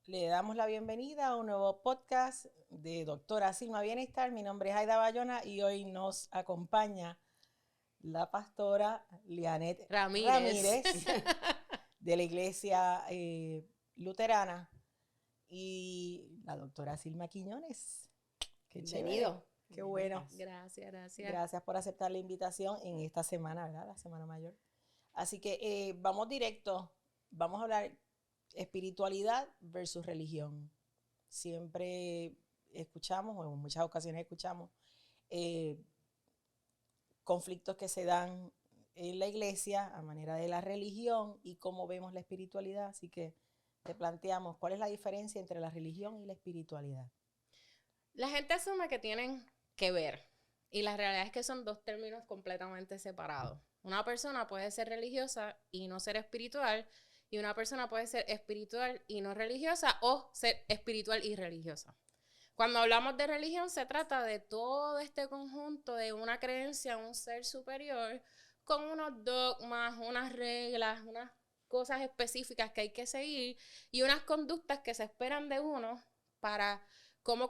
Le damos la bienvenida a un nuevo podcast de Doctora Silma Bienestar. Mi nombre es Aida Bayona y hoy nos acompaña la pastora Lianet Ramírez. Ramírez de la Iglesia Luterana y la doctora Silma Quiñones. Qué chévere, Bienvenido. qué bueno. Gracias. Gracias por aceptar la invitación en esta semana, ¿verdad? La Semana Mayor. Así que vamos directo, vamos a hablar espiritualidad versus religión. Siempre escuchamos, o en muchas ocasiones escuchamos, eh, conflictos que se dan en la iglesia a manera de la religión y cómo vemos la espiritualidad. Así que te planteamos cuál es la diferencia entre la religión y la espiritualidad. La gente asume que tienen que ver y la realidad es que son dos términos completamente separados. Una persona puede ser religiosa y no ser espiritual, y una persona puede ser espiritual y no religiosa o ser espiritual y religiosa. Cuando hablamos de religión se trata de todo este conjunto de una creencia en un ser superior con unos dogmas, unas reglas, unas cosas específicas que hay que seguir y unas conductas que se esperan de uno para cómo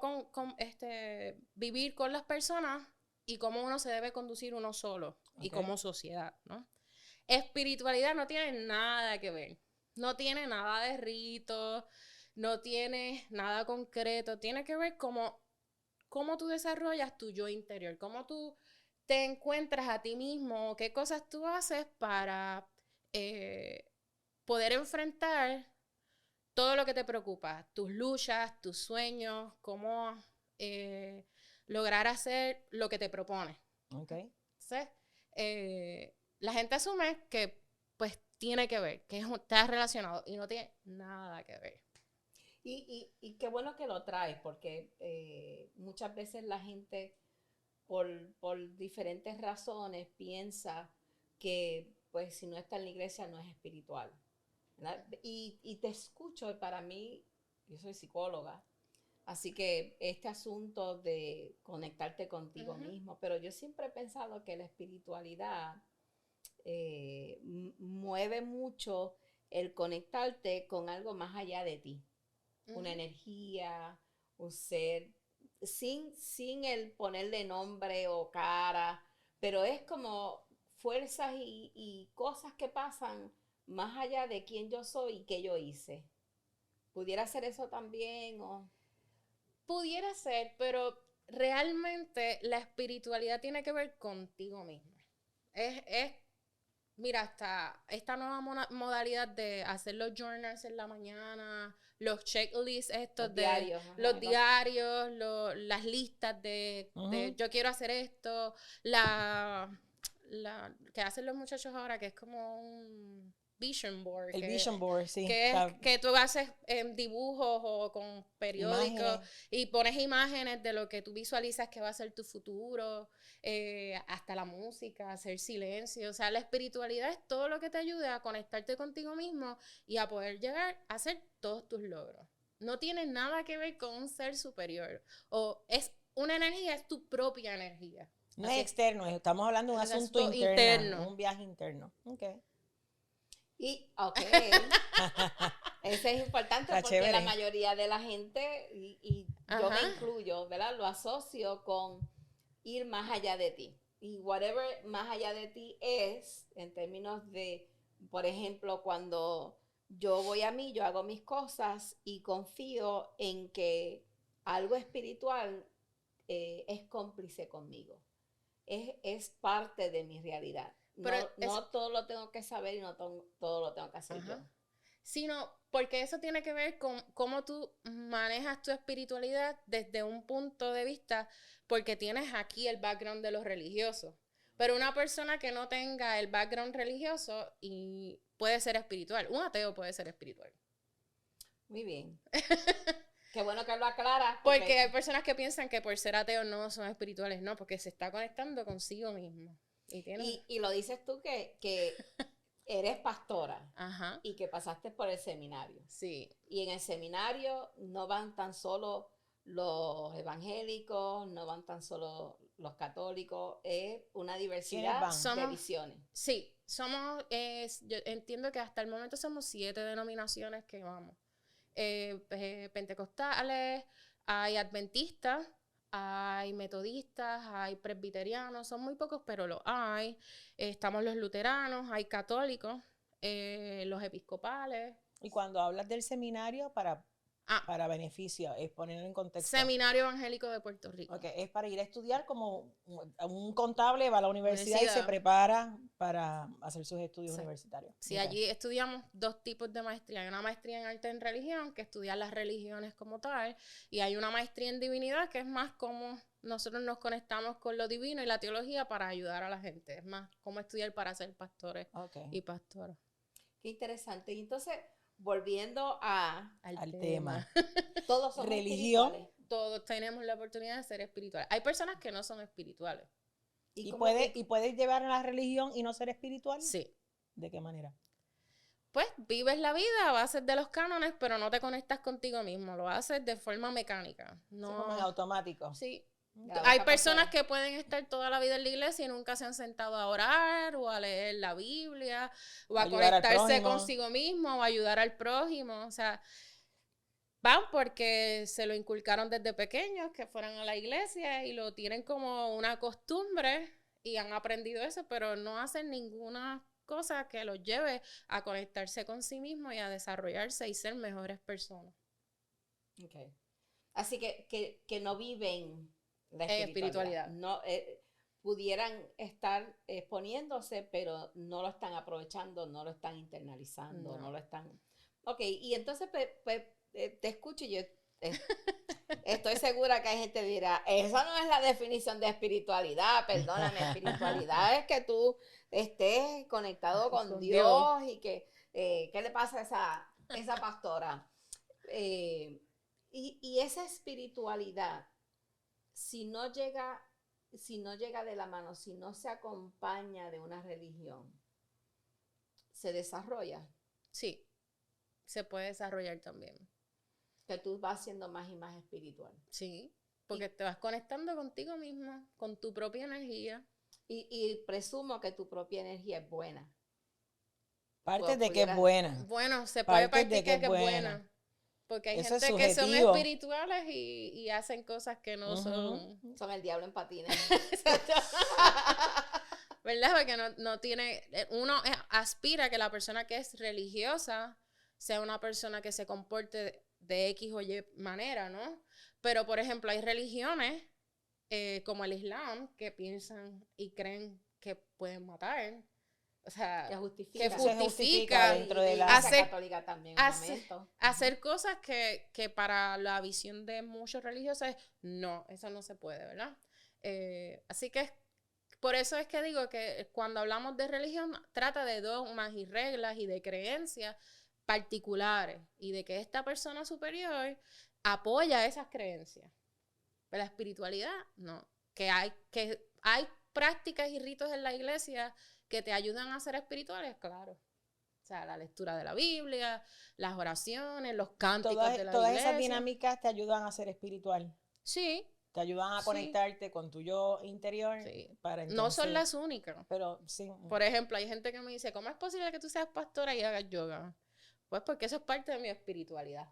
vivir con las personas y cómo uno se debe conducir uno solo y como sociedad, ¿no? Espiritualidad no tiene nada que ver, no tiene nada de rito, no tiene nada concreto, tiene que ver cómo tú desarrollas tu yo interior, cómo tú te encuentras a ti mismo, qué cosas tú haces para poder enfrentar todo lo que te preocupa, tus luchas, tus sueños, cómo lograr hacer lo que te propones. Okay. Entonces, la gente asume que pues tiene que ver, que está relacionado y no tiene nada que ver. Y qué bueno que lo traes, porque muchas veces la gente, por diferentes razones, piensa que pues si no está en la iglesia no es espiritual, ¿verdad? Y te escucho, y para mí, yo soy psicóloga, así que este asunto de conectarte contigo mismo, pero yo siempre he pensado que la espiritualidad mueve mucho el conectarte con algo más allá de ti, una energía, un ser, sin el ponerle nombre o cara, pero es como fuerzas y cosas que pasan más allá de quién yo soy y qué yo hice. ¿Pudiera ser eso también? O... Pudiera ser, pero realmente la espiritualidad tiene que ver contigo mismo. Mira, hasta esta nueva modalidad de hacer los journals en la mañana, los checklists estos los diarios, los diarios, las listas de yo quiero hacer esto, la que hacen los muchachos ahora, que es como un vision board. El vision board, sí. Que tú haces dibujos o con periódicos y pones imágenes de lo que tú visualizas que va a ser tu futuro, hasta la música, hacer silencio. O sea, la espiritualidad es todo lo que te ayude a conectarte contigo mismo y a poder llegar a hacer todos tus logros. No tiene nada que ver con un ser superior. O es una energía, es tu propia energía. No es externo, estamos hablando de un asunto interno, un viaje interno. Okay. Ese es importante porque la mayoría de la gente, y yo me incluyo, ¿verdad? Lo asocio con ir más allá de ti. Y whatever más allá de ti es, en términos de, por ejemplo, cuando yo voy a mí, yo hago mis cosas y confío en que algo espiritual es cómplice conmigo. Es parte de mi realidad. No todo lo tengo que saber y no todo lo tengo que hacer yo. Sino porque eso tiene que ver con cómo tú manejas tu espiritualidad desde un punto de vista, porque tienes aquí el background de los religiosos. Pero una persona que no tenga el background religioso y puede ser espiritual. Un ateo puede ser espiritual. Muy bien. Qué bueno que lo aclaras. Porque hay personas que piensan que por ser ateo no son espirituales. No, porque se está conectando consigo mismo. Y lo dices tú que eres pastora. Ajá. Y que pasaste por el seminario. Sí. Y en el seminario no van tan solo los evangélicos, no van tan solo los católicos, es una diversidad de visiones. Sí, yo entiendo que hasta el momento somos 7 denominaciones que vamos. pentecostales, hay adventistas, hay metodistas, hay presbiterianos, son muy pocos, pero los hay. Estamos los luteranos, hay católicos, los episcopales. Y cuando hablas del seminario, para beneficio, es ponerlo en contexto. Seminario Evangélico de Puerto Rico. Okay, es para ir a estudiar como un contable, va a la universidad y se prepara para hacer sus estudios universitarios. Sí, okay. Allí estudiamos 2 tipos de maestría. Hay una maestría en arte en religión, que estudia las religiones como tal, y hay una maestría en divinidad, que es más como nosotros nos conectamos con lo divino y la teología para ayudar a la gente. Es más como estudiar para ser pastores y pastoras. Qué interesante. Y entonces, volviendo al tema. Todos somos religión. espirituales. Todos tenemos la oportunidad de ser espirituales. Hay personas que no son espirituales. ¿Y puedes llevar a la religión y no ser espiritual? Sí. ¿De qué manera? Pues vives la vida a base de los cánones, pero no te conectas contigo mismo. Lo haces de forma mecánica. No, como en automático. Sí. Hay personas que pueden estar toda la vida en la iglesia y nunca se han sentado a orar o a leer la Biblia o a conectarse consigo mismo o a ayudar al prójimo. O sea, van porque se lo inculcaron desde pequeños que fueran a la iglesia y lo tienen como una costumbre y han aprendido eso, pero no hacen ninguna cosa que los lleve a conectarse con sí mismo y a desarrollarse y ser mejores personas. Okay. Así que no viven la espiritualidad. No, pudieran estar exponiéndose, pero no lo están aprovechando, no lo están internalizando, no lo están... Ok, y entonces te escucho y yo estoy segura que hay gente que dirá, esa no es la definición de espiritualidad, perdóname, espiritualidad es que tú estés conectado con Dios y que, ¿qué le pasa a esa pastora? Y esa espiritualidad, si no llega de la mano, si no se acompaña de una religión, ¿se desarrolla? Sí, se puede desarrollar también. Que tú vas siendo más y más espiritual. Sí, porque te vas conectando contigo misma, con tu propia energía. Y presumo que tu propia energía es buena. Parte de que es buena. Bueno, se puede partir que es buena. Porque hay gente que son espirituales y hacen cosas que no son... Son el diablo en patines. ¿Verdad? Porque no tiene... Uno aspira a que la persona que es religiosa sea una persona que se comporte de X o Y manera, ¿no? Pero, por ejemplo, hay religiones como el Islam que piensan y creen que pueden matar. O sea, que justifica dentro de la católica también. Hacer cosas que para la visión de muchos religiosos, no, eso no se puede, ¿verdad? Así que por eso es que digo que cuando hablamos de religión, trata de dogmas y reglas y de creencias particulares y de que esta persona superior apoya esas creencias. Pero la espiritualidad, no. Que hay prácticas y ritos en la iglesia que te ayudan a ser espirituales, claro. O sea, la lectura de la Biblia, las oraciones, los cánticos de la iglesia. Todas esas dinámicas te ayudan a ser espiritual. Sí. Te ayudan a conectarte con tu yo interior. Sí. Para entonces, no son las únicas. Pero sí. Por ejemplo, hay gente que me dice, ¿cómo es posible que tú seas pastora y hagas yoga? Pues porque eso es parte de mi espiritualidad.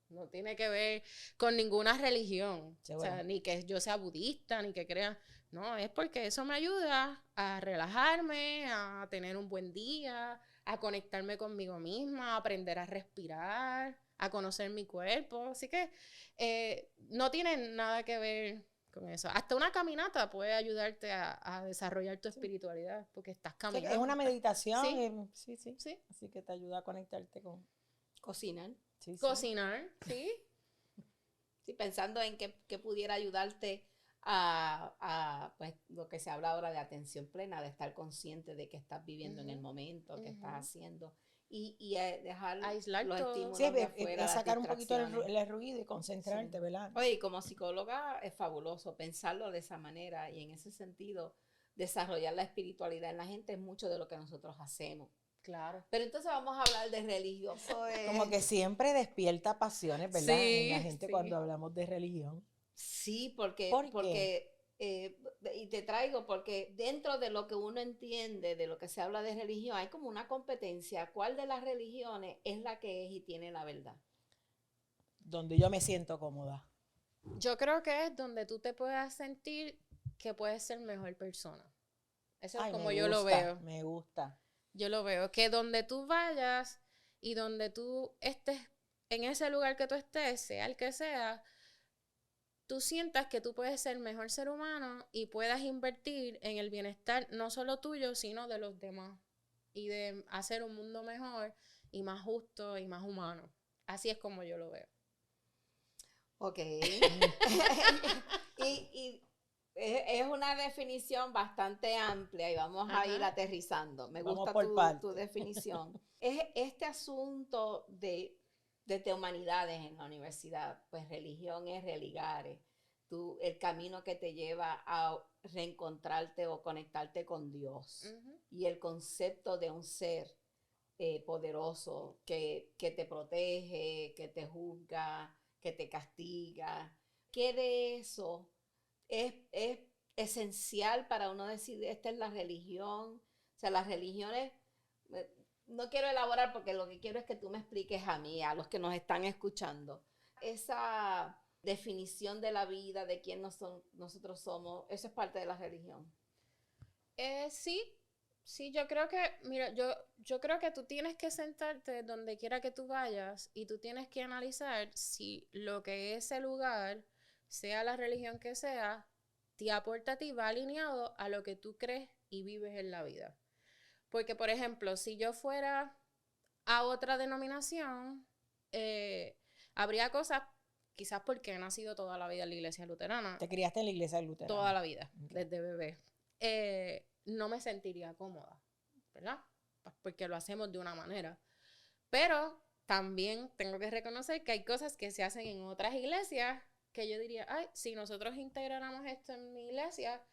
No tiene que ver con ninguna religión. Sí, bueno. O sea, ni que yo sea budista, ni que crea. No, es porque eso me ayuda a relajarme, a tener un buen día, a conectarme conmigo misma, a aprender a respirar, a conocer mi cuerpo. Así que no tiene nada que ver con eso. Hasta una caminata puede ayudarte a desarrollar tu espiritualidad, porque estás caminando. Es una meditación. Sí. Así que te ayuda a conectarte con... Cocinar. Sí. Cocinar, sí. Sí, pensando en que pudiera ayudarte pues lo que se habla ahora de atención plena, de estar consciente de que estás viviendo en el momento, que estás haciendo y dejar aislar los todo. estímulos de afuera, sacar un poquito el ruido y concentrarte, ¿verdad? Oye, como psicóloga es fabuloso pensarlo de esa manera y en ese sentido desarrollar la espiritualidad en la gente es mucho de lo que nosotros hacemos. Claro. Pero entonces vamos a hablar de religioso. Como que siempre despierta pasiones, ¿verdad? En la gente cuando hablamos de religión. Sí, porque y te traigo porque dentro de lo que uno entiende, de lo que se habla de religión, hay como una competencia. ¿Cuál de las religiones es la que es y tiene la verdad? donde yo me siento cómoda? Yo creo que es donde tú te puedas sentir que puedes ser mejor persona. Eso es como yo lo veo. Me gusta. Yo lo veo. Que donde tú vayas y donde tú estés, en ese lugar que tú estés, sea el que sea, tú sientas que tú puedes ser mejor ser humano y puedas invertir en el bienestar no solo tuyo, sino de los demás. Y de hacer un mundo mejor y más justo y más humano. Así es como yo lo veo. Ok. y es una definición bastante amplia y vamos a ir aterrizando. Me gusta tu definición. Es este asunto de humanidades en la universidad, pues religión es religare, el camino que te lleva a reencontrarte o conectarte con Dios. Y el concepto de un ser poderoso que te protege, que te juzga, que te castiga. ¿Qué de eso es esencial para uno decir, esta es la religión? O sea, las religiones, no quiero elaborar porque lo que quiero es que tú me expliques a mí, a los que nos están escuchando, esa definición de la vida, de quién nosotros somos, ¿eso es parte de la religión? Sí, yo creo que, mira, yo creo que tú tienes que sentarte donde quiera que tú vayas y tú tienes que analizar si lo que ese lugar, sea la religión que sea, te aporta a ti, va alineado a lo que tú crees y vives en la vida. Porque, por ejemplo, si yo fuera a otra denominación, habría cosas, quizás porque he nacido toda la vida en la iglesia luterana. ¿Te criaste en la iglesia luterana? Toda la vida, desde bebé. No me sentiría cómoda, ¿verdad? Porque lo hacemos de una manera. Pero también tengo que reconocer que hay cosas que se hacen en otras iglesias que yo diría, ay, si nosotros integráramos esto en mi iglesia,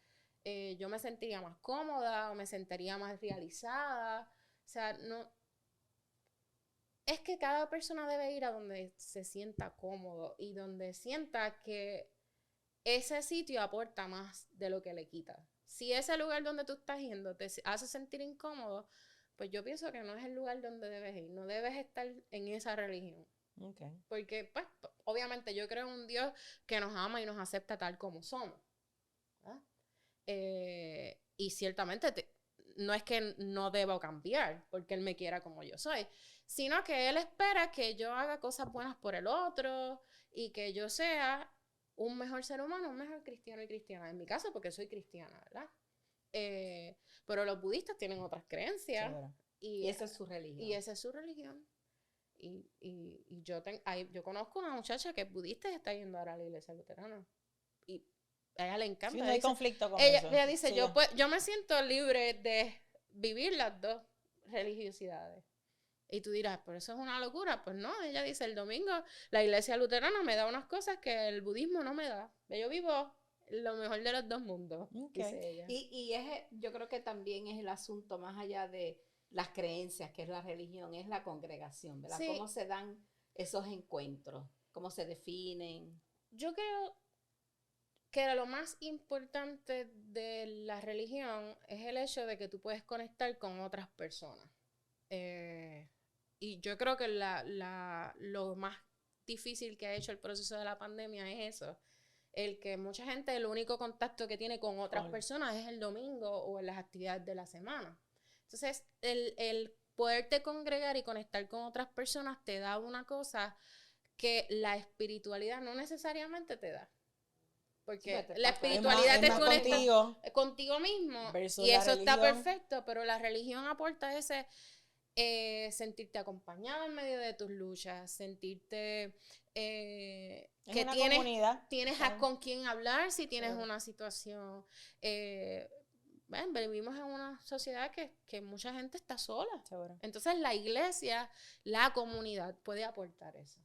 yo me sentiría más cómoda o me sentiría más realizada. O sea, no... Es que cada persona debe ir a donde se sienta cómodo y donde sienta que ese sitio aporta más de lo que le quita. Si ese lugar donde tú estás yendo te hace sentir incómodo, pues yo pienso que no es el lugar donde debes ir. No debes estar en esa religión. Okay. Porque, pues, obviamente yo creo en un Dios que nos ama y nos acepta tal como somos. Y ciertamente no es que no deba cambiar porque Él me quiera como yo soy, sino que Él espera que yo haga cosas buenas por el otro y que yo sea un mejor ser humano, un mejor cristiano y cristiana. En mi caso, porque soy cristiana, ¿verdad? Pero los budistas tienen otras creencias. Y esa es su religión. Y esa es su religión. Y yo conozco una muchacha que es budista y está yendo ahora a la iglesia luterana. Y a ella le encanta. Sí, no hay conflicto con eso. Ella dice, sí, yo me siento libre de vivir las dos religiosidades. Y tú dirás, pero eso es una locura. Pues no, ella dice, el domingo la iglesia luterana me da unas cosas que el budismo no me da. Yo vivo lo mejor de los dos mundos, dice ella. Y yo creo que también es el asunto más allá de las creencias, que es la religión, es la congregación, ¿verdad? Sí. ¿Cómo se dan esos encuentros? ¿Cómo se definen? Yo creo que lo más importante de la religión es el hecho de que tú puedes conectar con otras personas. Y yo creo que lo más difícil que ha hecho el proceso de la pandemia es eso. El que mucha gente, el único contacto que tiene con otras personas es el domingo o en las actividades de la semana. Entonces, el poderte congregar y conectar con otras personas te da una cosa que la espiritualidad no necesariamente te da. Porque la espiritualidad te conecta contigo mismo y eso está perfecto, pero la religión aporta ese sentirte acompañado en medio de tus luchas, sentirte que tienes con quién hablar si tienes una situación. Vivimos en una sociedad que mucha gente está sola. Seguro. Entonces la iglesia, la comunidad puede aportar eso.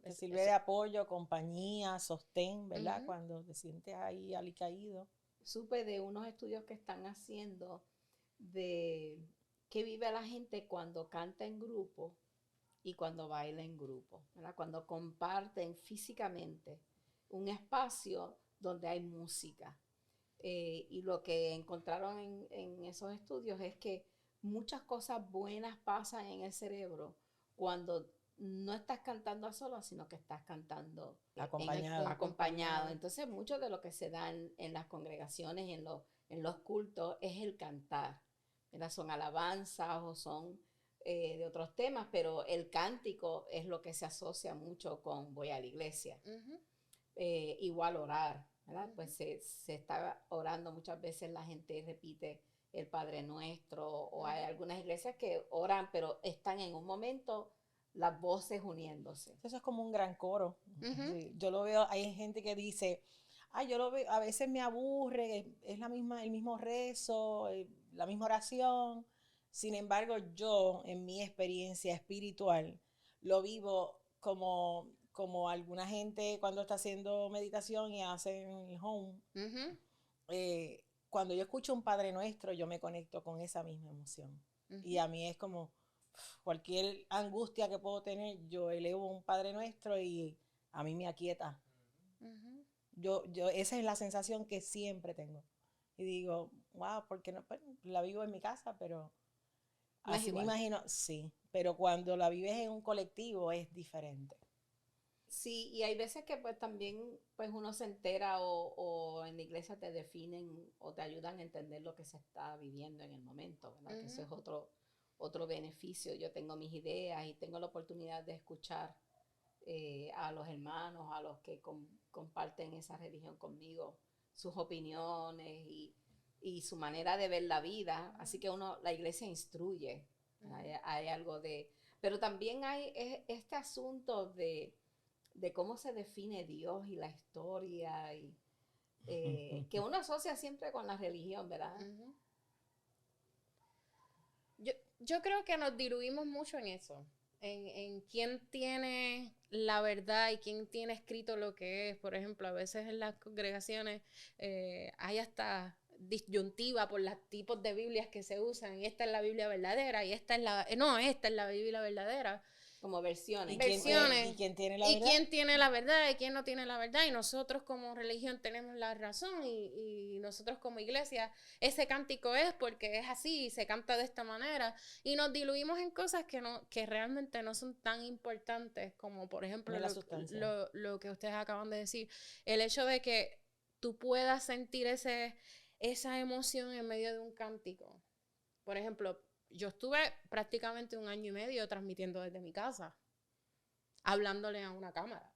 Te sirve de apoyo, compañía, sostén, ¿verdad? Uh-huh. Cuando te sientes ahí alicaído. Supe de unos estudios que están haciendo de qué vive la gente cuando canta en grupo y cuando baila en grupo, ¿verdad? Cuando comparten físicamente un espacio donde hay música. Y lo que encontraron en esos estudios es que muchas cosas buenas pasan en el cerebro cuando no estás cantando a solas, sino que estás cantando acompañado. Entonces, mucho de lo que se da en las congregaciones, en los cultos, es el cantar. ¿Verdad? Son alabanzas o son de otros temas, pero el cántico es lo que se asocia mucho con voy a la iglesia. Uh-huh. Igual orar, ¿verdad? Uh-huh. Pues se está orando, muchas veces la gente repite el Padre Nuestro, o hay algunas iglesias que oran, pero están en un momento las voces uniéndose. Eso es como un gran coro. Uh-huh. Sí, yo lo veo, hay gente que dice, yo lo veo, a veces me aburre, es el mismo rezo, la misma oración. Sin embargo, yo, en mi experiencia espiritual, lo vivo como alguna gente cuando está haciendo meditación y hacen el home. Uh-huh. Cuando yo escucho un Padre Nuestro, yo me conecto con esa misma emoción. Uh-huh. Y a mí es como cualquier angustia que puedo tener, yo elevo un Padre Nuestro y a mí me aquieta. Uh-huh. Esa es la sensación que siempre tengo. Y digo, wow, ¿por qué no? Pues, la vivo en mi casa, pero no así me imagino, sí. Pero cuando la vives en un colectivo es diferente. Sí, y hay veces que pues también pues uno se entera o en la iglesia te definen o te ayudan a entender lo que se está viviendo en el momento, ¿verdad? Uh-huh. Que eso es otro beneficio. Yo tengo mis ideas y tengo la oportunidad de escuchar a los hermanos, a los que comparten esa religión conmigo, sus opiniones y su manera de ver la vida. Así que la iglesia instruye. Hay algo de... Pero también hay este asunto de cómo se define Dios y la historia, y que uno asocia siempre con la religión, ¿verdad? Uh-huh. Yo creo que nos diluimos mucho en eso, en quién tiene la verdad y quién tiene escrito lo que es. Por ejemplo, a veces en las congregaciones hay hasta disyuntiva por los tipos de Biblias que se usan, y esta es la Biblia verdadera y esta es la Biblia verdadera. Como versiones. ¿Y quién tiene la verdad? ¿Y quién tiene la verdad y quién no tiene la verdad? Y nosotros como religión tenemos la razón, y nosotros como iglesia, ese cántico es porque es así y se canta de esta manera. Y nos diluimos en cosas que realmente no son tan importantes, como por ejemplo lo que ustedes acaban de decir. El hecho de que tú puedas sentir esa emoción en medio de un cántico. Por ejemplo, yo estuve prácticamente 1 año y medio transmitiendo desde mi casa, hablándole a una cámara.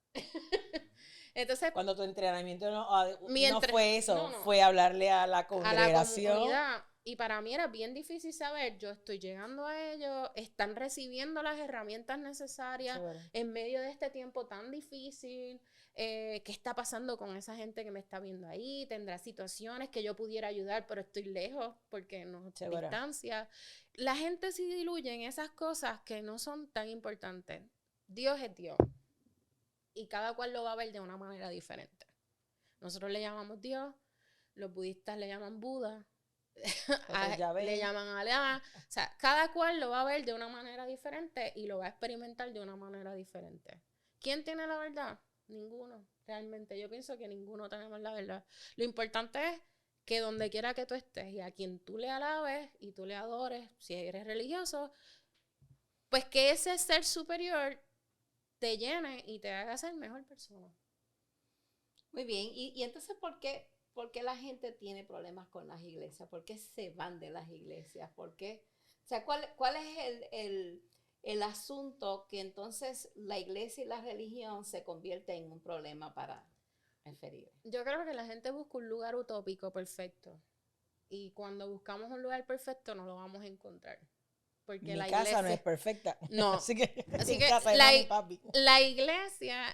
Entonces, cuando tu entrenamiento no fue eso, fue hablarle a la congregación. A la comunidad. Y para mí era bien difícil saber, yo estoy llegando a ellos, están recibiendo las herramientas necesarias en medio de este tiempo tan difícil. ¿Qué está pasando con esa gente que me está viendo ahí? ¿Tendrá situaciones que yo pudiera ayudar, pero estoy lejos porque no hay distancia? La gente se diluye en esas cosas que no son tan importantes. Dios es Dios, y cada cual lo va a ver de una manera diferente. Nosotros le llamamos Dios, los budistas le llaman Buda, le llaman Alá. O sea, cada cual lo va a ver de una manera diferente y lo va a experimentar de una manera diferente. ¿Quién tiene la verdad? Ninguno, realmente. Yo pienso que ninguno tenemos la verdad. Lo importante es que donde quiera que tú estés y a quien tú le alabes y tú le adores, si eres religioso, pues que ese ser superior te llene y te haga ser mejor persona. Muy bien. Y entonces, ¿por qué la gente tiene problemas con las iglesias? ¿Por qué se van de las iglesias? ¿Por qué? O sea, ¿cuál es el asunto que entonces la iglesia y la religión se convierten en un problema para el ferido? Yo creo que la gente busca un lugar utópico perfecto. Y cuando buscamos un lugar perfecto no lo vamos a encontrar. Porque mi casa no es perfecta. No. Así que casa la iglesia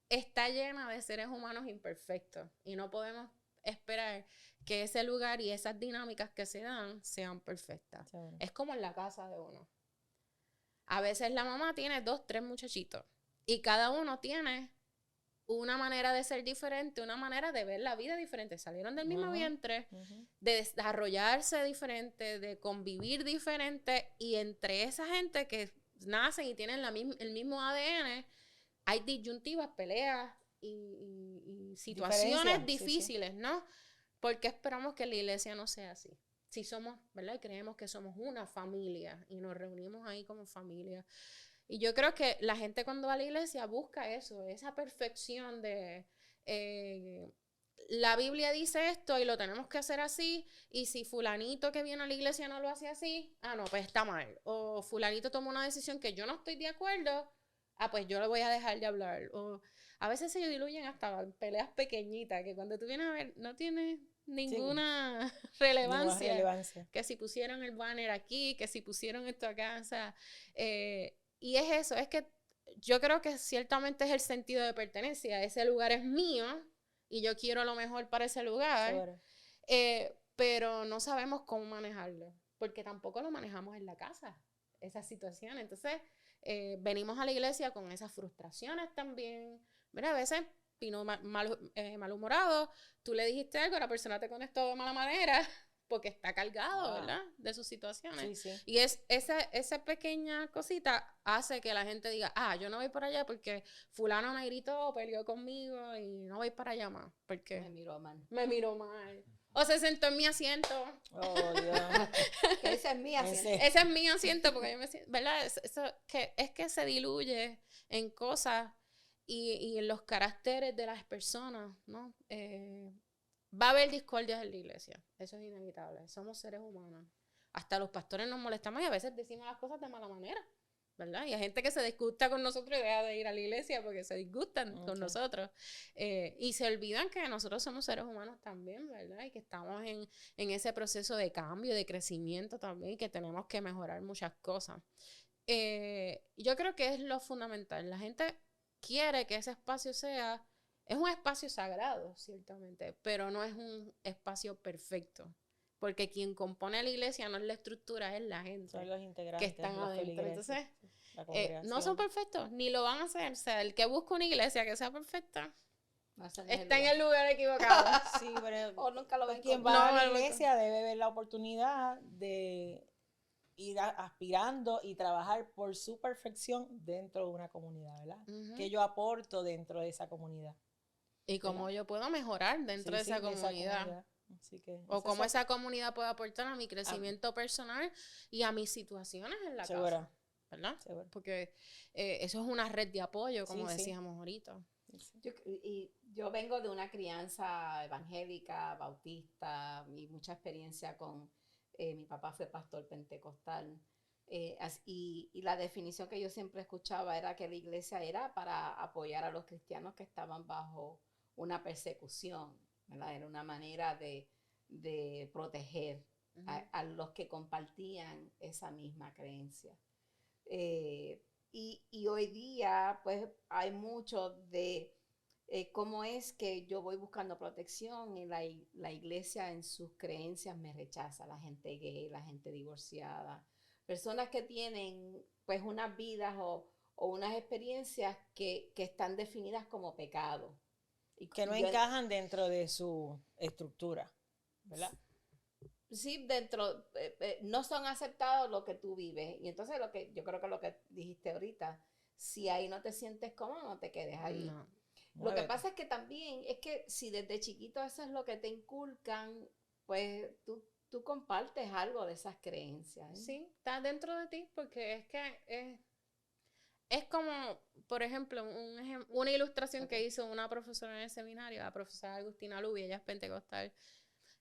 está llena de seres humanos imperfectos. Y no podemos esperar que ese lugar y esas dinámicas que se dan sean perfectas. Es como en la casa de uno. A veces la mamá tiene 2, 3 muchachitos. Y cada uno tiene una manera de ser diferente, una manera de ver la vida diferente. Salieron del mismo vientre, de desarrollarse diferente, de convivir diferente. Y entre esa gente que nacen y tienen el mismo ADN, hay disyuntivas, peleas y situaciones difíciles, ¿no? Porque esperamos que la iglesia no sea así. Si somos, ¿verdad? Creemos que somos una familia y nos reunimos ahí como familia. Y yo creo que la gente cuando va a la iglesia busca eso, esa perfección de... la Biblia dice esto y lo tenemos que hacer así, y si fulanito que viene a la iglesia no lo hace así, no, pues está mal. O fulanito toma una decisión que yo no estoy de acuerdo, pues yo le voy a dejar de hablar. O a veces se diluyen hasta peleas pequeñitas, que cuando tú vienes a ver, no tiene ninguna relevancia. Que si pusieron el banner aquí, que si pusieron esto acá, o sea, y es eso, es que yo creo que ciertamente es el sentido de pertenencia, ese lugar es mío, y yo quiero lo mejor para ese lugar, pero no sabemos cómo manejarlo, porque tampoco lo manejamos en la casa, esa situación. Entonces, venimos a la iglesia con esas frustraciones también. Mira, a veces vino malhumorado, tú le dijiste algo, la persona te contestó de mala manera, porque está cargado, ¿verdad? De sus situaciones. Sí. Y esa pequeña cosita hace que la gente diga, yo no voy para allá porque fulano me gritó, peleó conmigo y no voy para allá más. Porque me miró mal. O se sentó en mi asiento. Oh, Dios. Que ese es mi asiento. Ese es mi asiento porque yo me siento, ¿verdad? Es que se diluye en cosas y en los caracteres de las personas, ¿no? Va a haber discordias en la iglesia, eso es inevitable, somos seres humanos. Hasta los pastores nos molestamos y a veces decimos las cosas de mala manera, ¿verdad? Y hay gente que se disgusta con nosotros y deja de ir a la iglesia porque se disgustan con nosotros. Y se olvidan que nosotros somos seres humanos también, ¿verdad? Y que estamos en ese proceso de cambio, de crecimiento también, y que tenemos que mejorar muchas cosas. Yo creo que es lo fundamental. La gente quiere que ese espacio es un espacio sagrado, ciertamente, pero no es un espacio perfecto. Porque quien compone la iglesia no es la estructura, es la gente. Son los integrantes, que están adentro. Entonces, no son perfectos, ni lo van a hacer. O sea, el que busca una iglesia que sea perfecta, está en el lugar equivocado. Sí, pero o nunca lo ven. Quien va a la iglesia debe ver la oportunidad de ir aspirando y trabajar por su perfección dentro de una comunidad, ¿verdad? Que yo aporto dentro de esa comunidad. Y cómo yo puedo mejorar dentro de esa comunidad. Así que, o cómo esa comunidad puede aportar a mi crecimiento personal y a mis situaciones en la casa. ¿Verdad? Seguro. Porque eso es una red de apoyo, como decíamos ahorita. Yo vengo de una crianza evangélica, bautista, y mucha experiencia con... mi papá fue pastor pentecostal. Y la definición que yo siempre escuchaba era que la iglesia era para apoyar a los cristianos que estaban bajo una persecución, ¿verdad? Era una manera de proteger a los que compartían esa misma creencia. Y hoy día, pues, hay mucho de cómo es que yo voy buscando protección y la iglesia en sus creencias me rechaza. La gente gay, la gente divorciada, personas que tienen, pues, unas vidas o unas experiencias que están definidas como pecado. Y que no encajan dentro de su estructura, ¿verdad? Sí, no son aceptados lo que tú vives. Y entonces yo creo que lo que dijiste ahorita, si ahí no te sientes cómodo, no te quedes ahí. No. Lo que pasa es que también, es que si desde chiquito eso es lo que te inculcan, pues tú compartes algo de esas creencias. Sí, está dentro de ti, porque es que es como, por ejemplo, una ilustración que hizo una profesora en el seminario, la profesora Agustina Lubi, ella es pentecostal.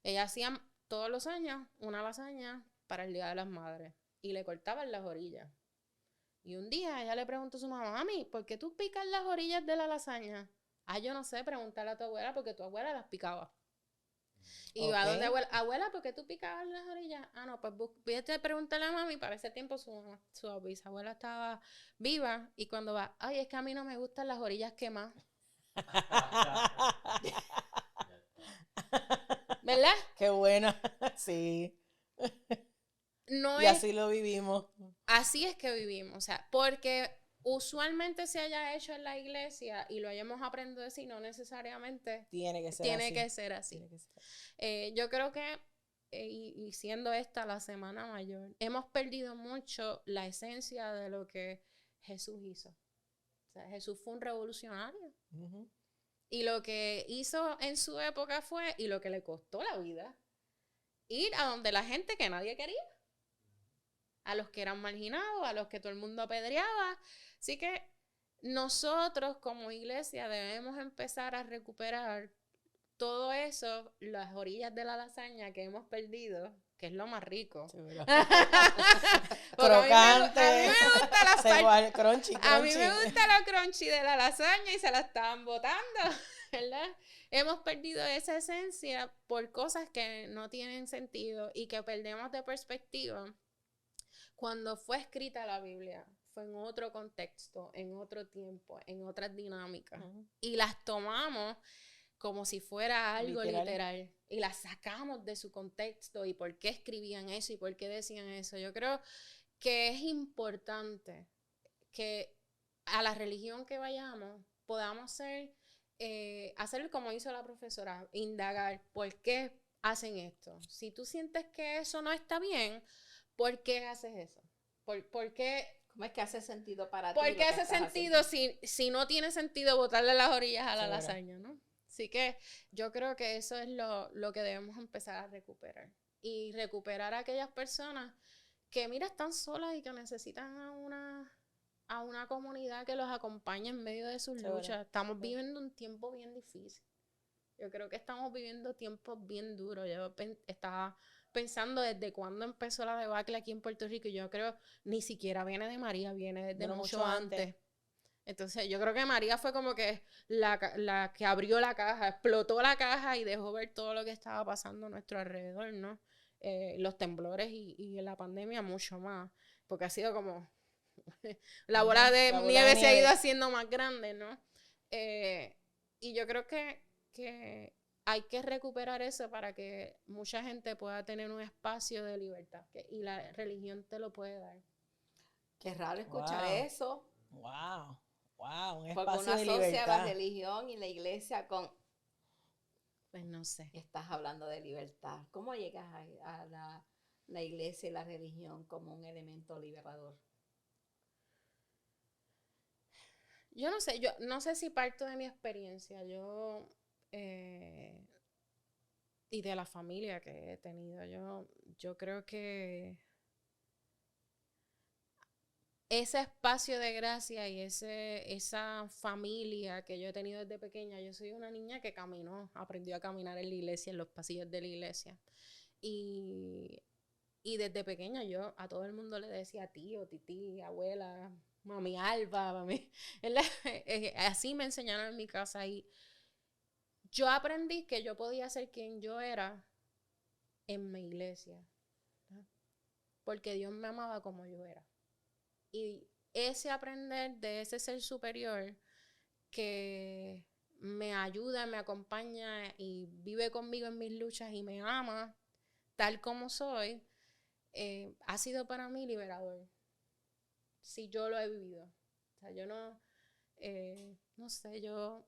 Ella hacía todos los años una lasaña para el Día de las Madres y le cortaban las orillas. Y un día ella le preguntó a su mamá, mami, ¿por qué tú picas las orillas de la lasaña? Yo no sé, preguntarle a tu abuela porque tu abuela las picaba. Y va donde abuela, ¿por qué tú picabas las orillas? No, pues vete a preguntarle a mami. Para ese tiempo su bisabuela estaba viva y cuando va, es que a mí no me gustan las orillas quemadas. ¿Verdad? Qué buena, sí. Y así lo vivimos. Así es que vivimos, o sea, porque usualmente se haya hecho en la iglesia y lo hayamos aprendido a decir, no necesariamente tiene que ser así. Yo creo que, y siendo esta la Semana Mayor, hemos perdido mucho la esencia de lo que Jesús hizo. O sea, Jesús fue un revolucionario. Uh-huh. Y lo que hizo en su época fue, y lo que le costó la vida, ir a donde la gente que nadie quería. a los que eran marginados, a los que todo el mundo apedreaba. Así que nosotros como iglesia debemos empezar a recuperar todo eso, las orillas de la lasaña que hemos perdido, que es lo más rico. Sí, crocante. A mí me gusta la crunchy. A mí me gusta la crunchy de la lasaña y se la estaban botando, ¿verdad? Hemos perdido esa esencia por cosas que no tienen sentido y que perdemos de perspectiva. Cuando fue escrita la Biblia, fue en otro contexto, en otro tiempo, en otras dinámicas. Y las tomamos como si fuera algo literal. Y las sacamos de su contexto y por qué escribían eso y por qué decían eso. Yo creo que es importante que a la religión que vayamos podamos hacer como hizo la profesora, indagar por qué hacen esto. Si tú sientes que eso no está bien, ¿por qué haces eso? ¿Por qué? ¿Cómo es que hace sentido para ti? ¿Por qué hace sentido si no tiene sentido botarle las orillas a la lasaña, ¿no? Así que yo creo que eso es lo que debemos empezar a recuperar. Y recuperar a aquellas personas que, mira, están solas y que necesitan a una comunidad que los acompañe en medio de sus luchas. Estamos viviendo un tiempo bien difícil. Yo creo que estamos viviendo tiempos bien duros. Yo estaba pensando desde cuándo empezó la debacle aquí en Puerto Rico y yo creo ni siquiera viene de María, viene desde mucho antes. Entonces yo creo que María fue como que la que abrió la caja, explotó la caja y dejó ver todo lo que estaba pasando a nuestro alrededor, ¿no? Los temblores y la pandemia mucho más, porque ha sido como la bola de nieve se ha ido haciendo más grande, ¿no? Y yo creo que hay que recuperar eso para que mucha gente pueda tener un espacio de libertad y la religión te lo puede dar. Qué raro escuchar eso. Wow, un espacio porque uno de asocia libertad. la religión y la iglesia con... Pues no sé. Estás hablando de libertad. ¿Cómo llegas a la iglesia y la religión como un elemento liberador? Yo no sé si parto de mi experiencia, y de la familia que he tenido. Yo creo que ese espacio de gracia y esa familia que yo he tenido desde pequeña, yo soy una niña que aprendió a caminar en la iglesia, en los pasillos de la iglesia. Y desde pequeña yo a todo el mundo le decía tío, tití, abuela, mami Alba, mami. Así me enseñaron en mi casa y yo aprendí que yo podía ser quien yo era en mi iglesia, ¿no? Porque Dios me amaba como yo era. Y ese aprender de ese ser superior que me ayuda, me acompaña y vive conmigo en mis luchas y me ama tal como soy, ha sido para mí liberador. Si yo lo he vivido. O sea, yo no sé, yo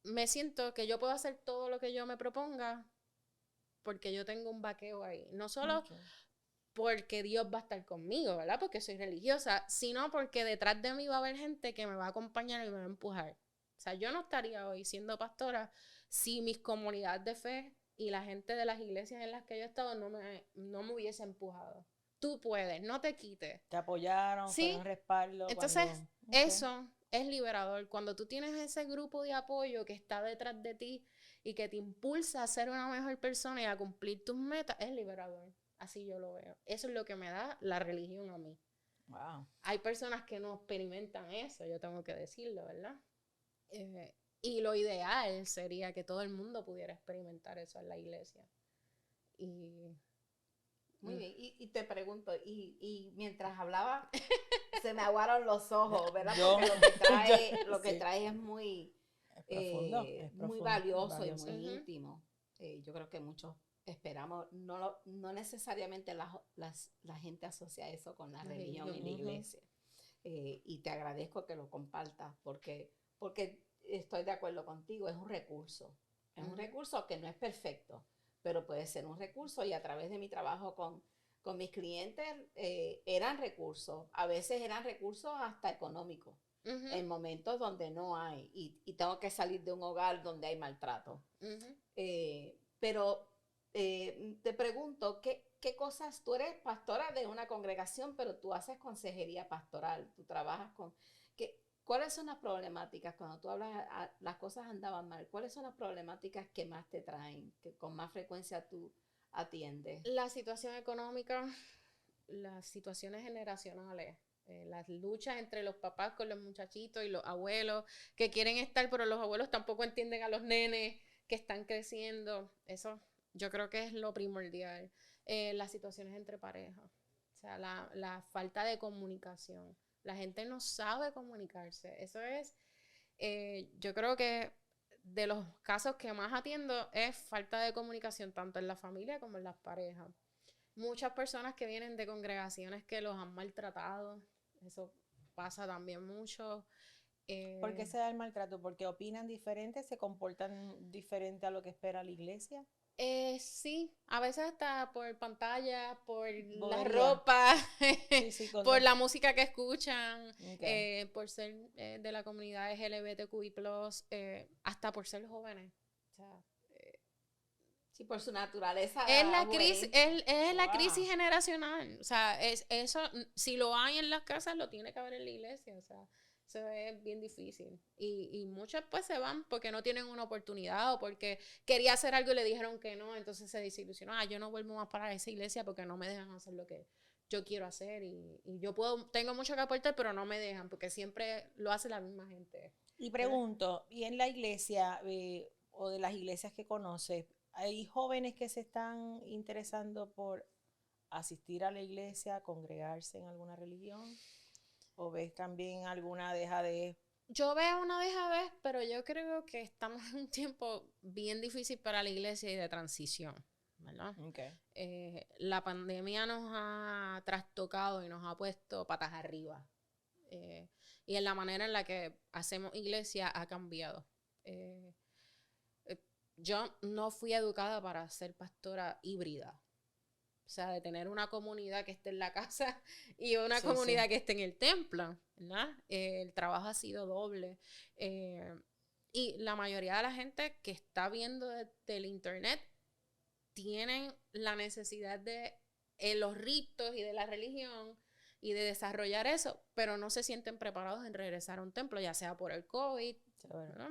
me siento que yo puedo hacer todo lo que yo me proponga porque yo tengo un vaqueo ahí. No solo porque Dios va a estar conmigo, ¿verdad? Porque soy religiosa, sino porque detrás de mí va a haber gente que me va a acompañar y me va a empujar. O sea, yo no estaría hoy siendo pastora si mis comunidades de fe y la gente de las iglesias en las que yo he estado no me hubiese empujado. Tú puedes, no te quites. Te apoyaron, ¿sí? Fue un respaldo. Entonces, eso es liberador. Cuando tú tienes ese grupo de apoyo que está detrás de ti y que te impulsa a ser una mejor persona y a cumplir tus metas, es liberador. Así yo lo veo. Eso es lo que me da la religión a mí. Wow. Hay personas que no experimentan eso, yo tengo que decirlo, ¿verdad? Y lo ideal sería que todo el mundo pudiera experimentar eso en la iglesia. Muy bien, y te pregunto, y mientras hablaba, se me aguaron los ojos, ¿verdad? Porque lo que trae es muy, muy valioso y muy íntimo. Yo creo que muchos esperamos, no necesariamente la gente asocia eso con la religión y la iglesia. Y te agradezco que lo compartas, porque estoy de acuerdo contigo, es un recurso. Es un recurso que no es perfecto, pero puede ser un recurso, y a través de mi trabajo con mis clientes eran recursos, a veces eran recursos hasta económicos, en momentos donde no hay, y tengo que salir de un hogar donde hay maltrato. Pero te pregunto, ¿qué cosas? Tú eres pastora de una congregación, pero tú haces consejería pastoral, tú trabajas con... ¿Cuáles son las problemáticas cuando tú hablas, las cosas andaban mal? ¿Cuáles son las problemáticas que más te traen, que con más frecuencia tú atiendes? La situación económica, las situaciones generacionales, las luchas entre los papás con los muchachitos y los abuelos que quieren estar, pero los abuelos tampoco entienden a los nenes que están creciendo. Eso yo creo que es lo primordial. Las situaciones entre parejas, o sea, la falta de comunicación. La gente no sabe comunicarse. Eso es, yo creo que de los casos que más atiendo es falta de comunicación tanto en la familia como en las parejas. Muchas personas que vienen de congregaciones que los han maltratado, eso pasa también mucho. ¿Por qué se da el maltrato? ¿Porque opinan diferente, se comportan diferente a lo que espera la iglesia? Sí, a veces hasta por pantalla, por la Bobería. ropa, Sí, por la música que escuchan, Okay. por ser de la comunidad LGBTQI+, hasta por ser jóvenes. O sea, sí, por su naturaleza. es la crisis, es la crisis generacional. O sea, eso, si lo hay en las casas, lo tiene que haber en la iglesia. O sea, eso es bien difícil. Y muchas pues se van porque no tienen una oportunidad o porque quería hacer algo y le dijeron que no, entonces se desilusionó. Yo no vuelvo más para esa iglesia porque no me dejan hacer lo que yo quiero hacer y yo tengo mucho que aportar, pero no me dejan porque siempre lo hace la misma gente. Y pregunto, ¿y en la iglesia o de las iglesias que conoces, hay jóvenes que se están interesando por asistir a la iglesia, congregarse en alguna religión? ¿O ves también alguna dejadez? Yo veo una vez, pero yo creo que estamos en un tiempo bien difícil para la iglesia y de transición, ¿verdad? Okay. La pandemia nos ha trastocado y nos ha puesto patas arriba. Y en la manera en la que hacemos iglesia ha cambiado. Yo no fui educada para ser pastora híbrida. O sea, de tener una comunidad que esté en la casa y una comunidad que esté en el templo, ¿verdad? El trabajo ha sido doble. Y la mayoría de la gente que está viendo del internet tienen la necesidad de los ritos y de la religión y de desarrollar eso, pero no se sienten preparados en regresar a un templo, ya sea por el COVID, ¿verdad?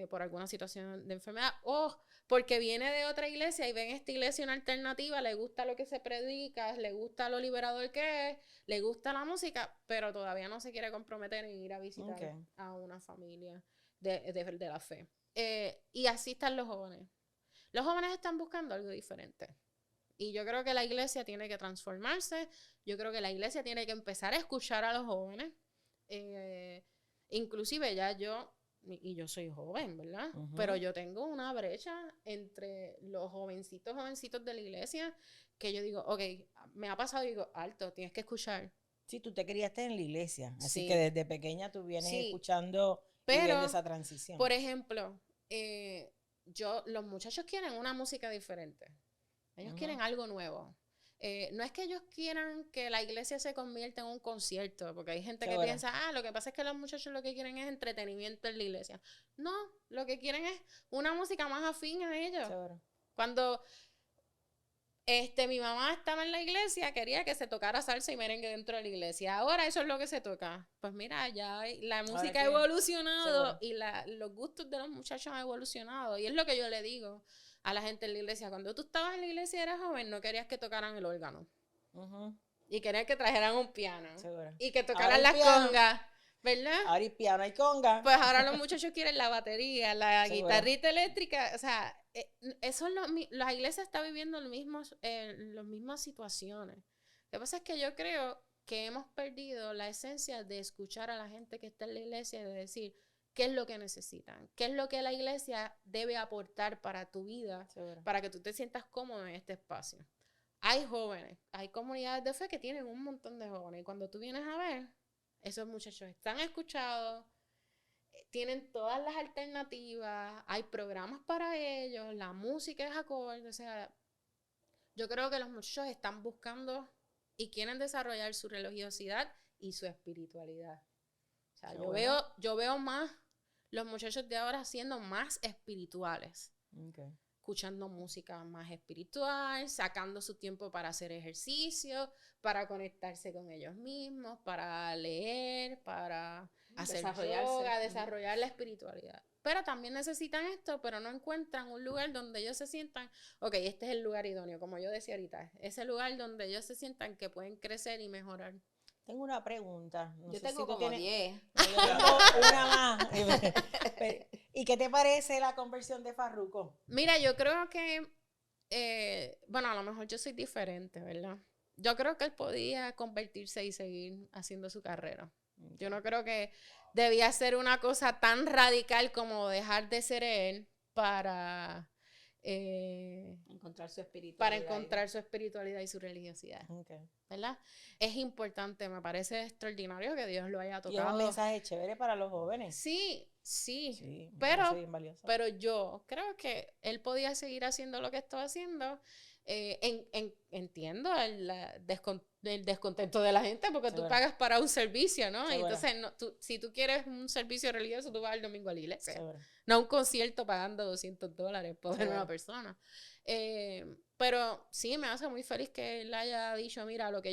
Por alguna situación de enfermedad, o porque viene de otra iglesia y ven esta iglesia una alternativa, le gusta lo que se predica, le gusta lo liberador que es, le gusta la música, pero todavía no se quiere comprometer en ir a visitar a una familia de la fe. Y así están los jóvenes. Los jóvenes están buscando algo diferente. Y yo creo que la iglesia tiene que transformarse, yo creo que la iglesia tiene que empezar a escuchar a los jóvenes. Inclusive ya yo soy joven, ¿verdad? Uh-huh. Pero yo tengo una brecha entre los jovencitos de la iglesia que yo digo, ok, me ha pasado y digo, alto, tienes que escuchar. Sí, tú te criaste en la iglesia, así que desde pequeña tú vienes escuchando y viendo esa transición. Por ejemplo, los muchachos quieren una música diferente. Ellos quieren algo nuevo. No es que ellos quieran que la iglesia se convierta en un concierto, porque hay gente que piensa, lo que pasa es que los muchachos lo que quieren es entretenimiento en la iglesia. No, lo que quieren es una música más afín a ellos. Seguro. Cuando mi mamá estaba en la iglesia, quería que se tocara salsa y merengue dentro de la iglesia. Ahora eso es lo que se toca. Pues mira, ya la música ha evolucionado y los gustos de los muchachos han evolucionado. Y es lo que yo le digo a la gente en la iglesia. Cuando tú estabas en la iglesia y eras joven, no querías que tocaran el órgano. Uh-huh. Y querías que trajeran un piano. Seguro. Y que tocaran las congas, ¿verdad? Ahora hay piano y conga. Pues ahora los muchachos quieren la batería, la guitarrita eléctrica. O sea, eso es las iglesias están viviendo las mismas situaciones. Lo que pasa es que yo creo que hemos perdido la esencia de escuchar a la gente que está en la iglesia y de decir qué es lo que necesitan, qué es lo que la iglesia debe aportar para tu vida, para que tú te sientas cómodo en este espacio. Hay jóvenes, hay comunidades de fe que tienen un montón de jóvenes y cuando tú vienes a ver, esos muchachos están escuchados, tienen todas las alternativas, hay programas para ellos, la música es acorde, o sea, yo creo que los muchachos están buscando y quieren desarrollar su religiosidad y su espiritualidad. O sea, yo veo más los muchachos de ahora siendo más espirituales. escuchando música más espiritual, sacando su tiempo para hacer ejercicio, para conectarse con ellos mismos, para leer, para hacer yoga, desarrollar la espiritualidad. Pero también necesitan esto, pero no encuentran un lugar donde ellos se sientan, ok, este es el lugar idóneo, como yo decía ahorita, ese lugar donde ellos se sientan que pueden crecer y mejorar. Tengo una pregunta. No yo tengo si como 10. No, yo tengo una más. ¿Y qué te parece la conversión de Farruko? Mira, yo creo que, bueno, a lo mejor yo soy diferente, ¿verdad? Yo creo que él podía convertirse y seguir haciendo su carrera. Yo no creo que debía ser una cosa tan radical como dejar de ser él para encontrar su espiritualidad. Para encontrar su espiritualidad y su religiosidad. Okay. ¿Verdad? Es importante, me parece extraordinario que Dios lo haya tocado. Y es un mensaje chévere para los jóvenes. Sí, pero yo creo que él podía seguir haciendo lo que estaba haciendo. Entiendo el descontento de la gente porque tú pagas para un servicio, ¿no? Y entonces, si tú quieres un servicio religioso, tú vas el domingo a la iglesia. No un concierto pagando $200 por ver una persona. Pero sí, me hace muy feliz que él haya dicho, mira, lo que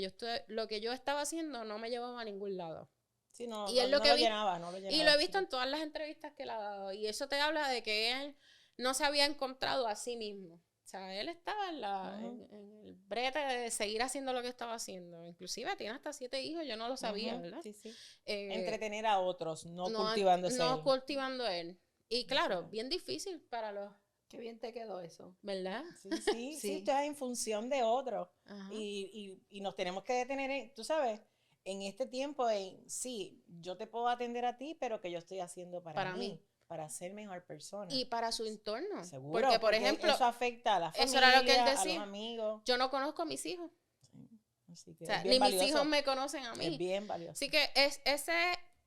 yo estaba haciendo no me llevaba a ningún lado. Sí, no lo llenaba. Y lo he visto en todas las entrevistas que él ha dado. Y eso te habla de que él no se había encontrado a sí mismo. O sea, él estaba en el brete de seguir haciendo lo que estaba haciendo. Inclusive tiene hasta 7 hijos, yo no lo sabía, ¿verdad? Sí. Entretener a otros, no cultivándose no cultivando él. Y claro, bien difícil para los... Qué bien te quedó eso. ¿Verdad? Sí, esto es en función de otros. Y nos tenemos que detener, tú sabes, en este tiempo, sí, yo te puedo atender a ti, pero que yo estoy haciendo para mí. Para ser mejor persona. Y para su entorno. Seguro, porque por ejemplo, eso afecta a la familia, eso era lo que él decía, a los amigos. Yo no conozco a mis hijos. Sí, así que ni valioso. Mis hijos me conocen a mí. Es bien valioso. Así que ese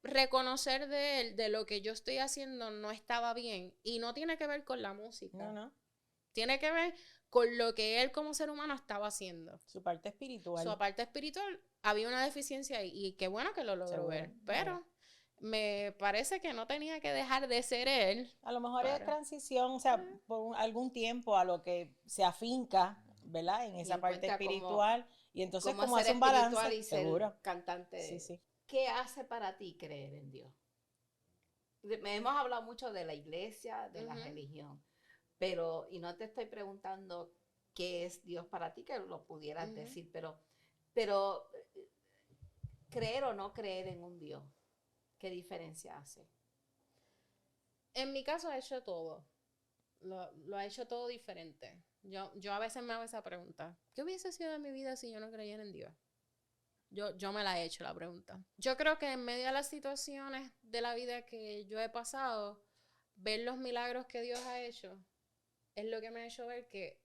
reconocer de él, de lo que yo estoy haciendo no estaba bien. Y no tiene que ver con la música. No. Tiene que ver con lo que él como ser humano estaba haciendo. Su parte espiritual. Su parte espiritual, había una deficiencia ahí. Y qué bueno que lo logró ver. Pero... me parece que no tenía que dejar de ser él. A lo mejor es transición, o sea, por algún tiempo a lo que se afinca, ¿verdad? En esa parte espiritual. Y entonces como hace un balance. Y seguro. Ser cantante. Sí. ¿Qué hace para ti creer en Dios? Hemos hablado mucho de la iglesia, de la religión. Pero, y no te estoy preguntando qué es Dios para ti, que lo pudieras decir, pero creer o no creer en un Dios. ¿Qué diferencia hace? En mi caso ha hecho todo. Lo ha hecho todo diferente. Yo a veces me hago esa pregunta. ¿Qué hubiese sido de mi vida si yo no creyera en Dios? Yo me la he hecho la pregunta. Yo creo que en medio de las situaciones de la vida que yo he pasado, ver los milagros que Dios ha hecho es lo que me ha hecho ver que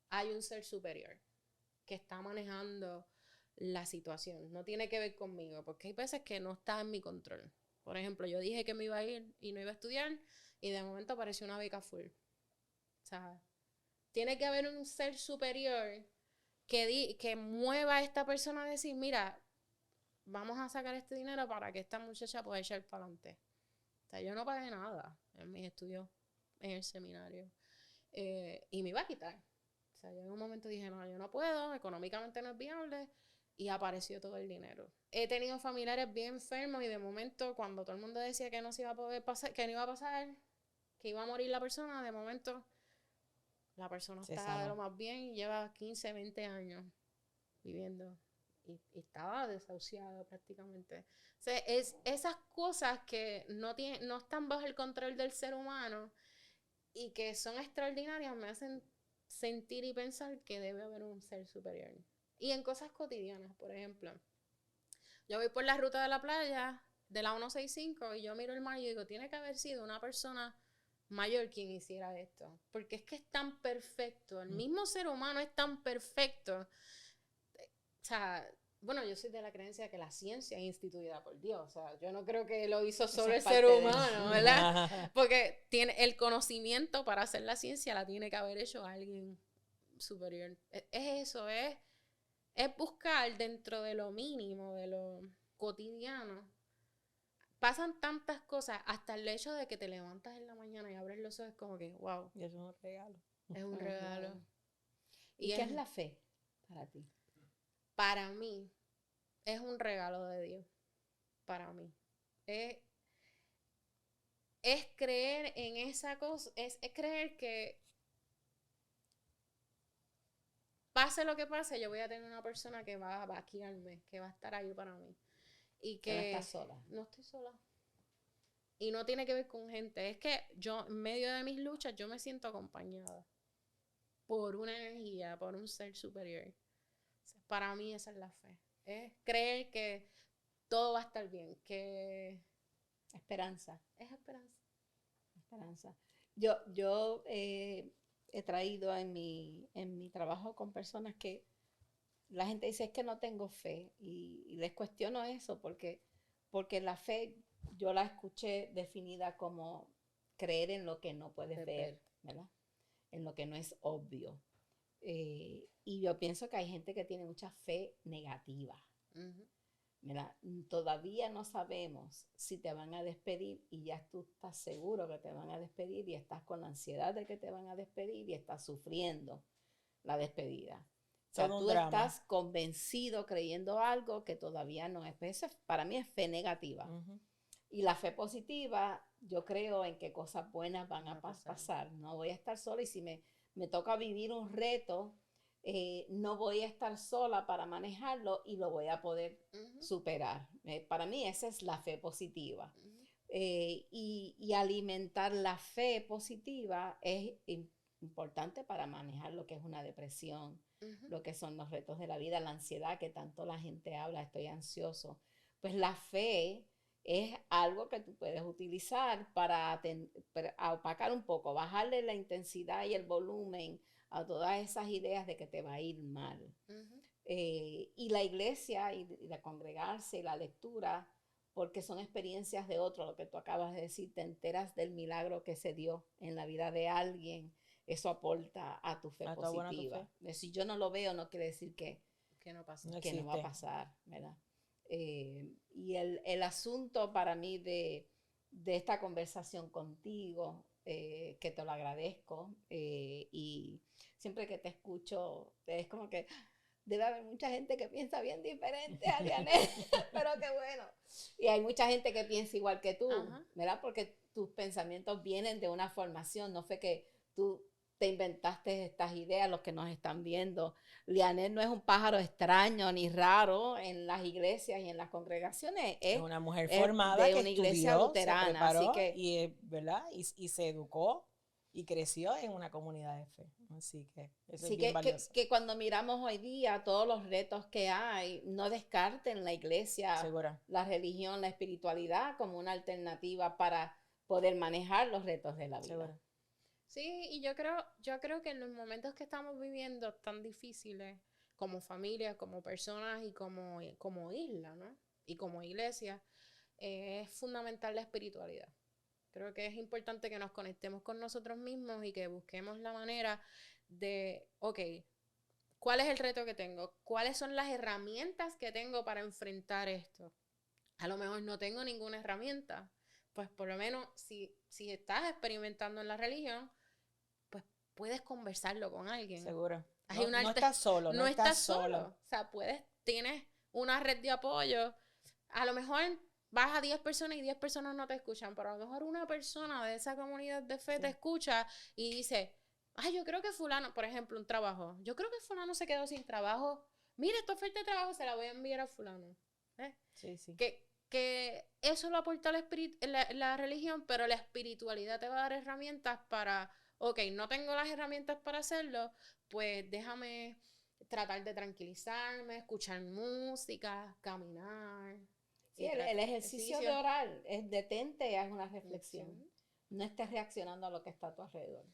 hay un ser superior que está manejando la situación, no tiene que ver conmigo, porque hay veces que no está en mi control. Por ejemplo, yo dije que me iba a ir y no iba a estudiar y de momento apareció una beca full. O sea, tiene que haber un ser superior que mueva a esta persona a decir, mira, vamos a sacar este dinero para que esta muchacha pueda echar para adelante. O sea, yo no pagué nada en mis estudios en el seminario y me iba a quitar. O sea, yo en un momento dije, no, yo no puedo, económicamente no es viable. Y apareció todo el dinero. He tenido familiares bien enfermos y de momento cuando todo el mundo decía que no se iba a poder pasar, que no iba a pasar, que iba a morir la persona, de momento la persona está de lo más bien y lleva 15, 20 años viviendo y estaba desahuciado prácticamente. O sea, es esas cosas que no están bajo el control del ser humano y que son extraordinarias me hacen sentir y pensar que debe haber un ser superior. Y en cosas cotidianas, por ejemplo, yo voy por la ruta de la playa de la 165 y yo miro el mar y digo, tiene que haber sido una persona mayor quien hiciera esto, porque es que es tan perfecto, el mismo ser humano es tan perfecto. O sea, bueno, yo soy de la creencia de que la ciencia es instituida por Dios, o sea, yo no creo que lo hizo solo el ser humano, ¿verdad? Porque tiene el conocimiento para hacer la ciencia la tiene que haber hecho alguien superior. Es eso, es buscar dentro de lo mínimo, de lo cotidiano. Pasan tantas cosas, hasta el hecho de que te levantas en la mañana y abres los ojos, como que, wow. Y eso es un regalo. Es un regalo. ¿Y qué es la fe para ti? Para mí, es un regalo de Dios. Para mí. Es creer en esa cosa, es creer que pase lo que pase, yo voy a tener una persona que va a guiarme, que va a estar ahí para mí. Y que no estás sola. No estoy sola. Y no tiene que ver con gente. Es que yo, en medio de mis luchas, yo me siento acompañada por una energía, por un ser superior. Para mí esa es la fe. Es creer que todo va a estar bien, que... Esperanza. Es esperanza. Esperanza. Yo he traído en mi trabajo con personas que la gente dice es que no tengo fe y les cuestiono eso porque la fe yo la escuché definida como creer en lo que no puedes ver, ¿verdad? En lo que no es obvio. Y yo pienso que hay gente que tiene mucha fe negativa. Uh-huh. Mira, todavía no sabemos si te van a despedir y ya tú estás seguro que te van a despedir y estás con la ansiedad de que te van a despedir y estás sufriendo la despedida. O sea, tú estás convencido creyendo algo que todavía no es. Pues eso para mí es fe negativa. Uh-huh. Y la fe positiva, yo creo en que cosas buenas van a pasar. No voy a estar sola y si me toca vivir un reto, no voy a estar sola para manejarlo y lo voy a poder uh-huh. superar. Para mí esa es la fe positiva. Uh-huh. Y alimentar la fe positiva es importante para manejar lo que es una depresión, uh-huh. lo que son los retos de la vida, la ansiedad que tanto la gente habla, estoy ansioso. Pues la fe es algo que tú puedes utilizar para opacar un poco, bajarle la intensidad y el volumen a todas esas ideas de que te va a ir mal. Uh-huh. Y la iglesia y la congregarse y la lectura, porque son experiencias de otro, lo que tú acabas de decir, te enteras del milagro que se dio en la vida de alguien, eso aporta a tu fe positiva. Si yo no lo veo, no quiere decir que no pasa, que no va a pasar, ¿verdad? Y el asunto para mí de esta conversación contigo, que te lo agradezco, y siempre que te escucho es como que debe haber mucha gente que piensa bien diferente a Lianet, pero qué bueno. Y hay mucha gente que piensa igual que tú, uh-huh. ¿verdad? Porque tus pensamientos vienen de una formación, no fue que tú te inventaste estas ideas, los que nos están viendo. Lianet no es un pájaro extraño ni raro en las iglesias y en las congregaciones. Es una mujer formada de una iglesia luterana, se preparó, así que, y, ¿verdad? Y se educó y creció en una comunidad de fe. Así que eso es bien valioso. Que cuando miramos hoy día todos los retos que hay, no descarten la iglesia, segura, la religión, la espiritualidad como una alternativa para poder manejar los retos de la vida. Segura. Sí, y yo creo que en los momentos que estamos viviendo tan difíciles, como familia, como personas y como isla, ¿no? Y como iglesia, es fundamental la espiritualidad. Creo que es importante que nos conectemos con nosotros mismos y que busquemos la manera de, ok, ¿cuál es el reto que tengo? ¿Cuáles son las herramientas que tengo para enfrentar esto? A lo mejor no tengo ninguna herramienta, pues por lo menos si estás experimentando en la religión, pues puedes conversarlo con alguien. Seguro. No estás solo. No estás solo. O sea, tienes una red de apoyo. A lo mejor vas a 10 personas y 10 personas no te escuchan, pero a lo mejor una persona de esa comunidad de fe te escucha y dice, ay, yo creo que fulano, por ejemplo, un trabajo, yo creo que fulano se quedó sin trabajo. Mira, esta oferta de trabajo se la voy a enviar a fulano. Sí, sí. Que eso lo aporta la religión, pero la espiritualidad te va a dar herramientas para, ok, no tengo las herramientas para hacerlo, pues déjame tratar de tranquilizarme, escuchar música, caminar. Sí, el ejercicio de orar es detente y haz una reflexión. Sí. No estés reaccionando a lo que está a tu alrededor.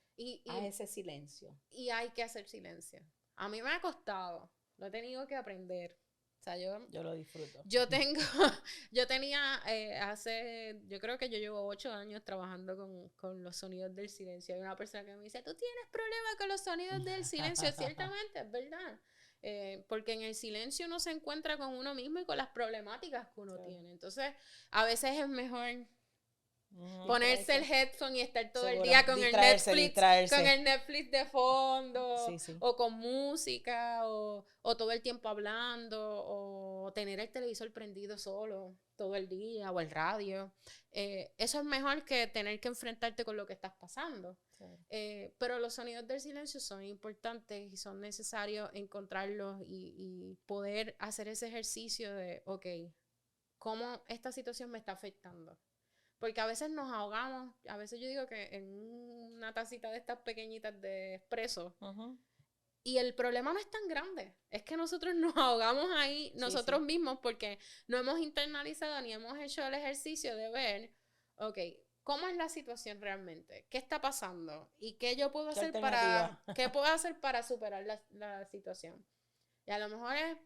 Haz ese silencio. Y hay que hacer silencio. A mí me ha costado, lo he tenido que aprender. O sea, yo lo disfruto. Yo tenía yo creo que yo llevo 8 años trabajando con los sonidos del silencio. Hay una persona que me dice, tú tienes problemas con los sonidos del silencio. Ciertamente, es verdad. Porque en el silencio uno se encuentra con uno mismo y con las problemáticas que uno tiene. Entonces, a veces es mejor Ponerse el headphone y estar todo el día con el Netflix de fondo, o con música, o todo el tiempo hablando, o tener el televisor prendido solo todo el día, o el radio. Eso es mejor que tener que enfrentarte con lo que estás pasando. Sí. Pero los sonidos del silencio son importantes y son necesarios encontrarlos y poder hacer ese ejercicio de, ok, ¿cómo esta situación me está afectando? Porque a veces nos ahogamos, a veces yo digo que en una tacita de estas pequeñitas de espresso, y el problema no es tan grande, es que nosotros nos ahogamos ahí nosotros mismos porque no hemos internalizado ni hemos hecho el ejercicio de ver, ok, ¿cómo es la situación realmente? ¿Qué está pasando? ¿Y qué yo puedo hacer para superar la situación? Y a lo mejor es,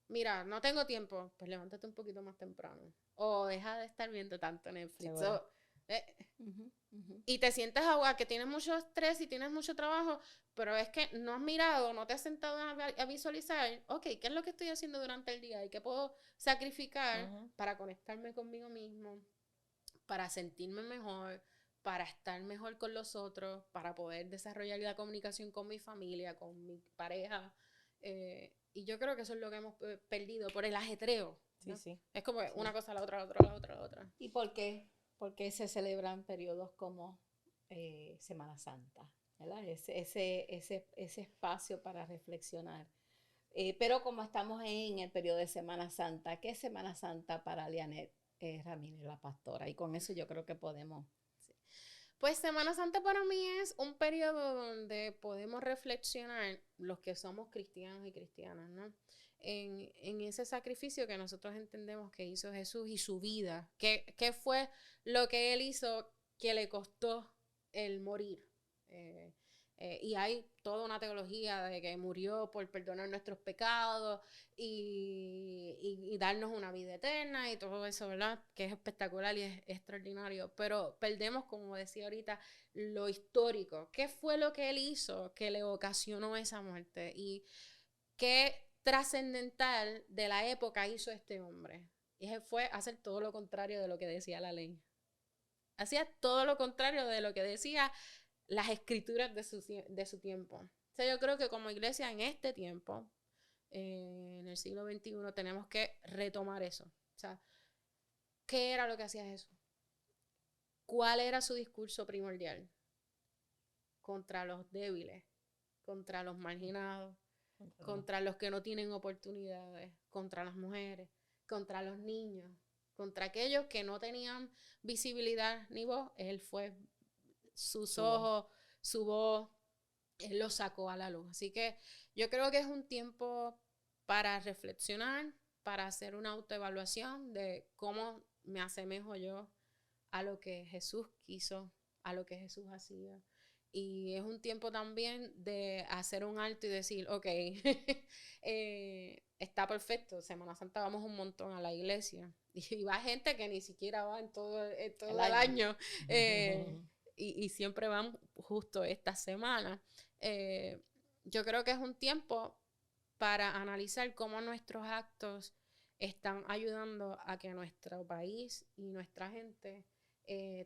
mira, no tengo tiempo, pues levántate un poquito más temprano. O deja de estar viendo tanto Netflix. Y te sientes ahogada, que tienes mucho estrés y tienes mucho trabajo, pero es que no has mirado, no te has sentado a visualizar, ok, ¿qué es lo que estoy haciendo durante el día? ¿Y qué puedo sacrificar para conectarme conmigo mismo, para sentirme mejor, para estar mejor con los otros, para poder desarrollar la comunicación con mi familia, con mi pareja? Y yo creo que eso es lo que hemos perdido por el ajetreo, ¿no? Es como una cosa, la otra. ¿Y por qué? Porque se celebran periodos como Semana Santa, ¿verdad? Ese espacio para reflexionar. Pero como estamos en el periodo de Semana Santa, ¿qué es Semana Santa para Lianet Ramírez, la pastora? Y con eso yo creo que podemos... Pues Semana Santa para mí es un periodo donde podemos reflexionar los que somos cristianos y cristianas, ¿no? En ese sacrificio que nosotros entendemos que hizo Jesús y su vida. ¿Qué fue lo que Él hizo que le costó el morir? Y hay toda una teología de que murió por perdonar nuestros pecados y darnos una vida eterna y todo eso, ¿verdad? Que es espectacular y es extraordinario. Pero perdemos, como decía ahorita, lo histórico. ¿Qué fue lo que Él hizo que le ocasionó esa muerte? Y qué trascendental de la época hizo este hombre. Y fue hacer todo lo contrario de lo que decía la ley. Hacía todo lo contrario de lo que decía las escrituras de su tiempo. O sea, yo creo que como iglesia en este tiempo, en el siglo XXI, tenemos que retomar eso. O sea, ¿qué era lo que hacía Jesús? ¿Cuál era su discurso primordial? Contra los débiles, contra los marginados, contra los que no tienen oportunidades, contra las mujeres, contra los niños, contra aquellos que no tenían visibilidad ni voz. Él fue sus ojos, su voz, Él lo sacó a la luz. Así que yo creo que es un tiempo para reflexionar, para hacer una autoevaluación de cómo me asemejo yo a lo que Jesús quiso, a lo que Jesús hacía. Y es un tiempo también de hacer un alto y decir, ok, está perfecto, Semana Santa vamos un montón a la iglesia. Y va gente que ni siquiera va en todo el año. Y siempre van justo esta semana. Yo creo que es un tiempo para analizar cómo nuestros actos están ayudando a que nuestro país y nuestra gente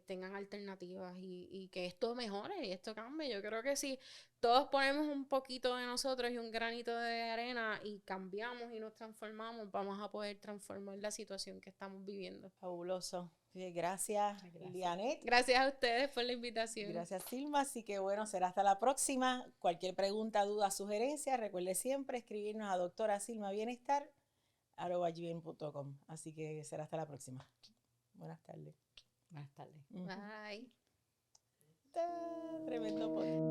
tengan alternativas y que esto mejore y esto cambie. Yo creo que si todos ponemos un poquito de nosotros y un granito de arena y cambiamos y nos transformamos, vamos a poder transformar la situación que estamos viviendo. Fabuloso. Gracias, Lianet. Gracias a ustedes por la invitación. Gracias, Silma. Así que bueno, será hasta la próxima. Cualquier pregunta, duda, sugerencia, recuerde siempre escribirnos a doctorasilmabienestar@gmail.com. Así que será hasta la próxima. Buenas tardes. Buenas tardes. Bye. Tremendo podcast.